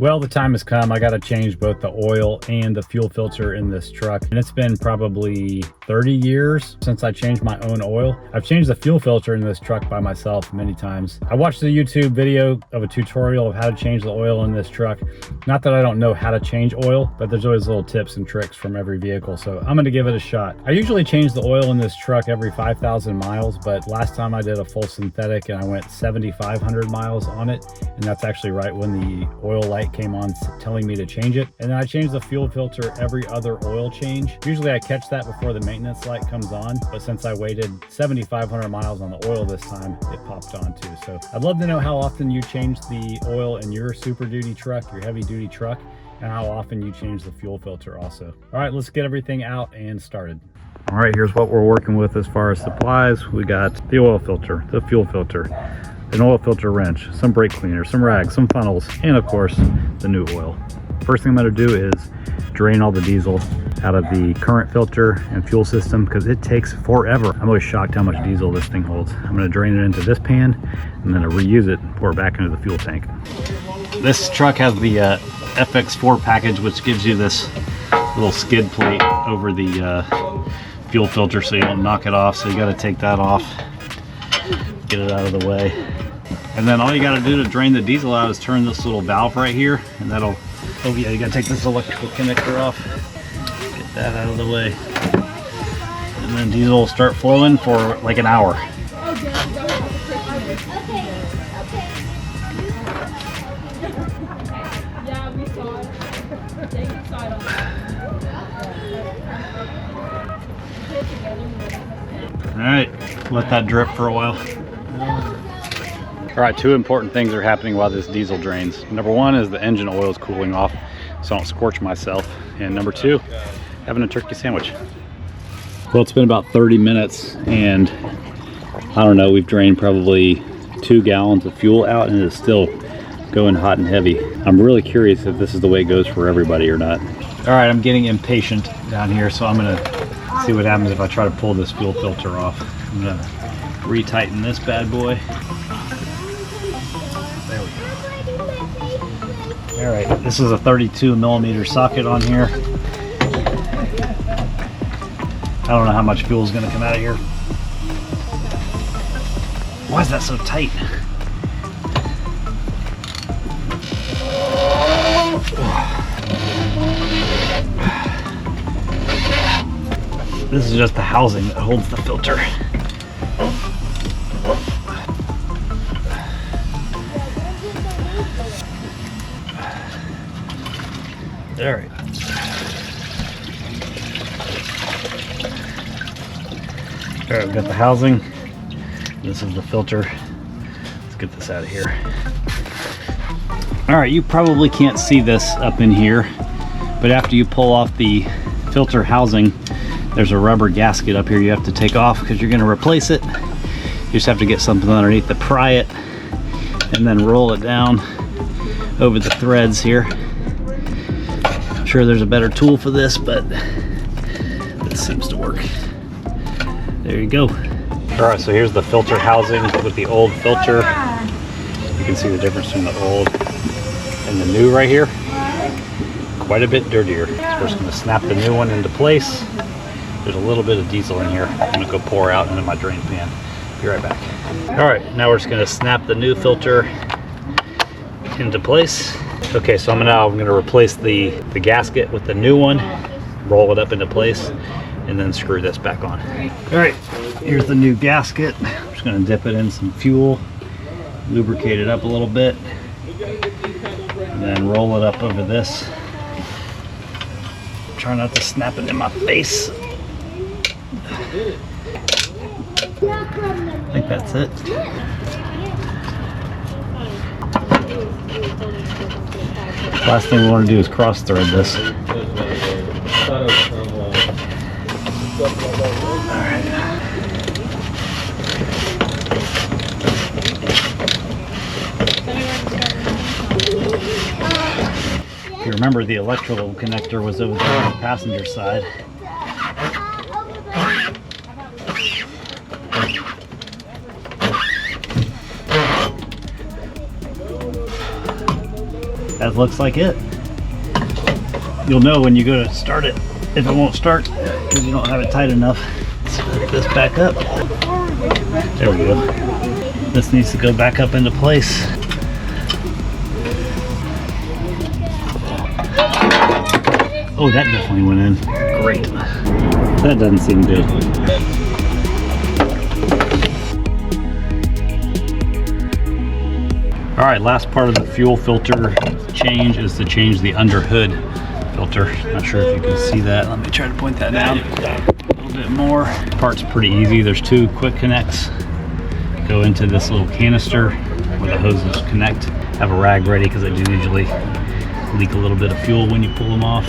Well, the time has come. I got to change both the oil and the fuel filter in this truck. And it's been probably 30 years since I changed my own oil. I've changed the fuel filter in this truck by myself many times. I watched a YouTube video of a tutorial of how to change the oil in this truck. Not that I don't know how to change oil, but there's always little tips and tricks from every vehicle. So I'm going to give it a shot. I usually change the oil in this truck every 5,000 miles, but last time I did a full synthetic and I went 7,500 miles on it. And that's actually right when the oil light came on telling me to change it. And then I change the fuel filter every other oil change. Usually I catch that before the maintenance light comes on, but since I waited 7,500 miles on the oil this time, it popped on too. So I'd love to know how often you change the oil in your Super Duty truck, your heavy duty truck, and how often you change the fuel filter also. All right, let's get everything out and started. All right, here's what we're working with as far as supplies. We got the oil filter, the fuel filter, an oil filter wrench, some brake cleaner, some rags, some funnels, and of course, the new oil. First thing I'm gonna do is drain all the diesel out of the current filter and fuel system because it takes forever. I'm always shocked how much diesel this thing holds. I'm gonna drain it into this pan and then reuse it and pour it back into the fuel tank. This truck has the FX4 package, which gives you this little skid plate over the fuel filter so you don't knock it off. So you gotta take that off, get it out of the way. And then all you got to do to drain the diesel out is turn this little valve right here, and that'll, oh yeah, you got to take this electrical connector off, get that out of the way, and then diesel will start flowing for like an hour. All right, let that drip for a while. All right, two important things are happening while this diesel drains. Number one is the engine oil is cooling off so I don't scorch myself. And number two, having a turkey sandwich. Well, it's been about 30 minutes and I don't know, we've drained probably 2 gallons of fuel out and it's still going hot and heavy. I'm really curious if this is the way it goes for everybody or not. All right, I'm getting impatient down here, so I'm gonna see what happens if I try to pull this fuel filter off. I'm gonna retighten this bad boy. There we go. All right, this is a 32 millimeter socket on here. I don't know how much fuel is going to come out of here. Why is that so tight? This is just the housing that holds the filter. All right. All right, we've got the housing. This is the filter. Let's get this out of here. All right, you probably can't see this up in here, but after you pull off the filter housing, there's a rubber gasket up here you have to take off because you're going to replace it. You just have to get something underneath to pry it and then roll it down over the threads here. Sure there's a better tool for this, but this seems to work. There you go. All right, so here's the filter housing with the old filter. You can see the difference between the old and the new right here. Quite a bit dirtier. So we're just gonna snap the new one into place. There's a little bit of diesel in here. I'm gonna go pour out into my drain pan. Be right back. All right, now we're just gonna snap the new filter into place. Okay, so I'm gonna replace the gasket with the new one, roll it up into place, and then screw this back on. All right, here's the new gasket. I'm just gonna dip it in some fuel, lubricate it up a little bit, and then roll it up over this. Try not to snap it in my face. I think that's it. Last thing we want to do is cross thread this. Alright. If you remember, the electrical connector was over there on the passenger side. that looks like it. You'll know when you go to start it if it won't start because you don't have it tight enough. Let's put this back up. There we go. This needs to go back up into place. Oh, that definitely went in. Great. That doesn't seem good. All right, last part of the fuel filter change is to change the under hood filter. Not sure if you can see that. Let me try to point that down a little bit more. Part's pretty easy. There's two quick connects. Go into this little canister where the hoses connect. Have a rag ready because they do usually leak a little bit of fuel when you pull them off.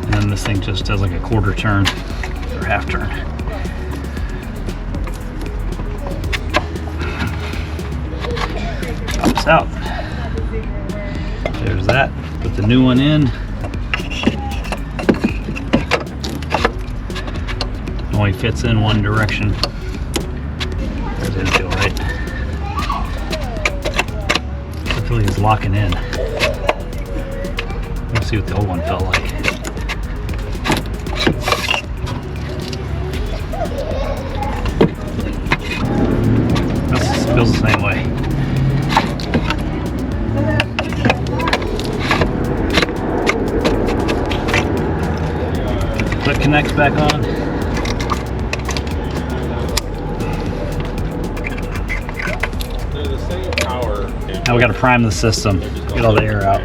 And then this thing just does like a quarter turn or half turn. Pops out. There's that. Put the new one in. It only fits in one direction. That didn't feel right. I feel like it's locking in. Let's see what the old one felt like. This feels the same way. Click connects back on. Now we got to prime the system, get all the air out.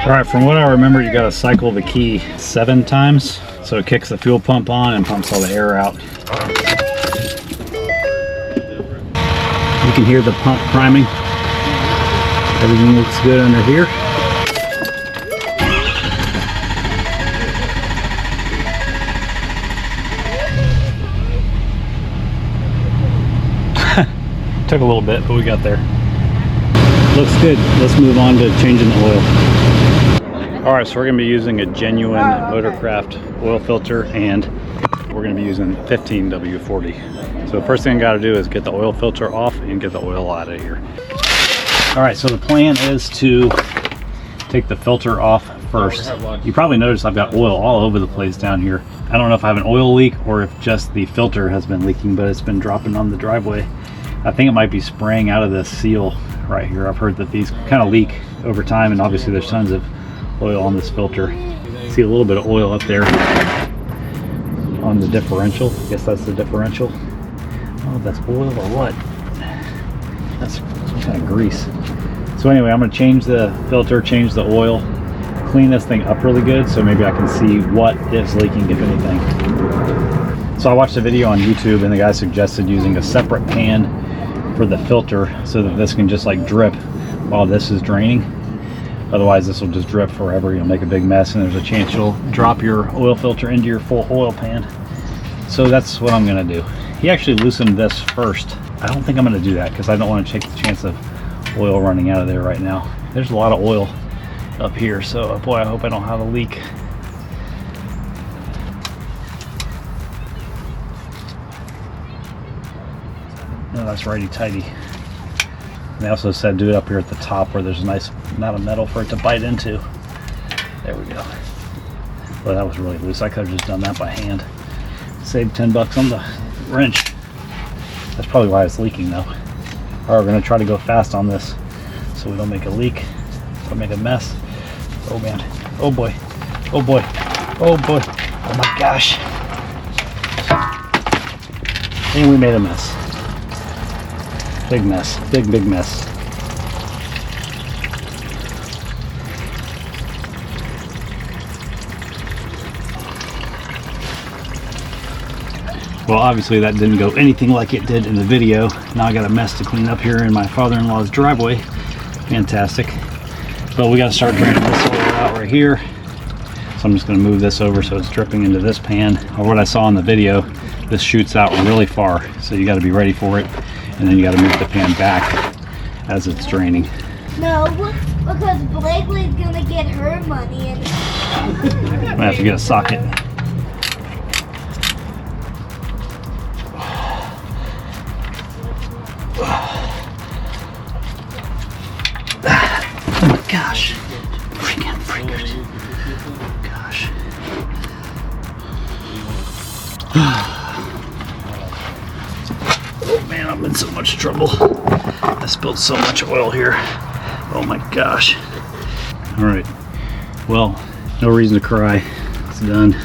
All right, from what I remember, you got to cycle the key 7 times. So it kicks the fuel pump on and pumps all the air out. You can hear the pump priming. Everything looks good under here. Took a little bit, but we got there. Looks good. Let's move on to changing the oil. All right, so we're gonna be using a genuine Motorcraft oil filter, and we're gonna be using 15W40. So the first thing I gotta do is get the oil filter off and get the oil out of here. All right, so the plan is to take the filter off first. You probably noticed I've got oil all over the place down here. I don't know if I have an oil leak or if just the filter has been leaking, but it's been dropping on the driveway. I think it might be spraying out of this seal right here. I've heard that these kind of leak over time, and obviously there's tons of oil on this filter. See a little bit of oil up there on the differential. I guess that's the differential. I don't know if that's oil or what. That's some kind of grease. So anyway, I'm going to change the filter, change the oil, clean this thing up really good so maybe I can see what is leaking, if anything. So I watched a video on YouTube and the guy suggested using a separate pan for the filter so that this can just like drip while this is draining. Otherwise this will just drip forever. You'll make a big mess and there's a chance you'll drop your oil filter into your full oil pan. So that's what I'm gonna do. He actually loosened this first. I don't think I'm gonna do that because I don't want to take the chance of oil running out of there right now. There's a lot of oil up here, so boy, I hope I don't have a leak. No, that's righty tighty. They also said do it up here at the top where there's a nice amount of metal for it to bite into. There we go. Well, that was really loose. I could have just done that by hand. Saved 10 bucks on the wrench. That's probably why it's leaking though. All right, we're gonna try to go fast on this so we don't make a leak, don't make a mess. Oh man, oh boy, oh boy, oh boy, oh my gosh. And we made a mess. Big mess, big mess. Well, obviously that didn't go anything like it did in the video. Now I got a mess to clean up here in my father-in-law's driveway. Fantastic. But we got to start draining this oil out right here. So I'm just going to move this over so it's dripping into this pan. Or what I saw in the video, this shoots out really far. So you got to be ready for it. And then you got to move the pan back as it's draining. No, because Blakely's gonna get her money and I'm gonna have to get a socket. Oh man, I'm in so much trouble. I spilled so much oil here. Oh my gosh. All right, well, no reason to cry. It's done.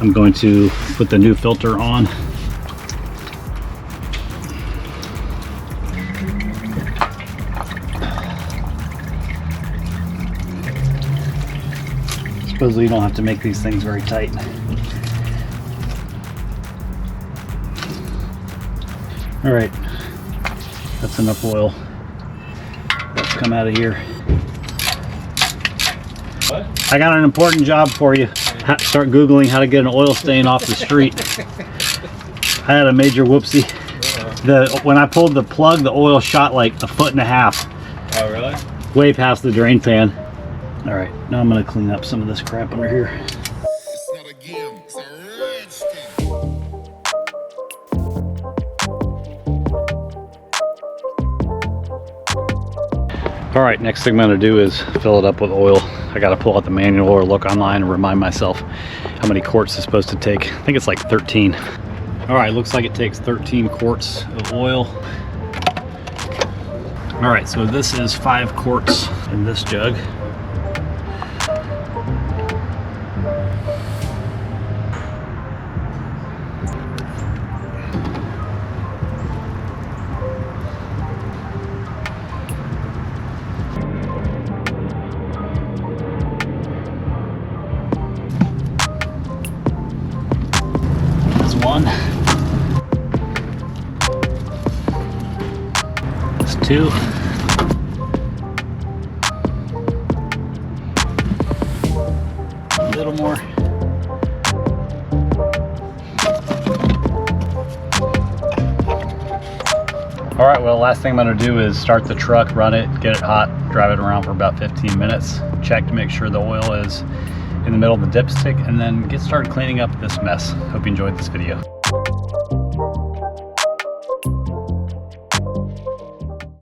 I'm going to put the new filter on. Supposedly you don't have to make these things very tight. All right, that's enough oil. Let's come out of here. What? I got an important job for you. Start Googling how to get an oil stain off the street. I had a major whoopsie. When I pulled the plug, the oil shot like 1.5 feet. Oh, really? Way past the drain pan. All right, now I'm gonna clean up some of this crap under here. It's not a game, it's a rich thing. All right, next thing I'm gonna do is fill it up with oil. I gotta pull out the manual or look online and remind myself how many quarts it's supposed to take. I think it's like 13. All right, looks like it takes 13 quarts of oil. All right, so this is 5 quarts in this jug. That's 1. That's 2. A little more. All right, well, last thing I'm gonna do is start the truck, run it, get it hot, drive it around for about 15 minutes, check to make sure the oil is in the middle of the dipstick, and then get started cleaning up this mess. Hope you enjoyed this video.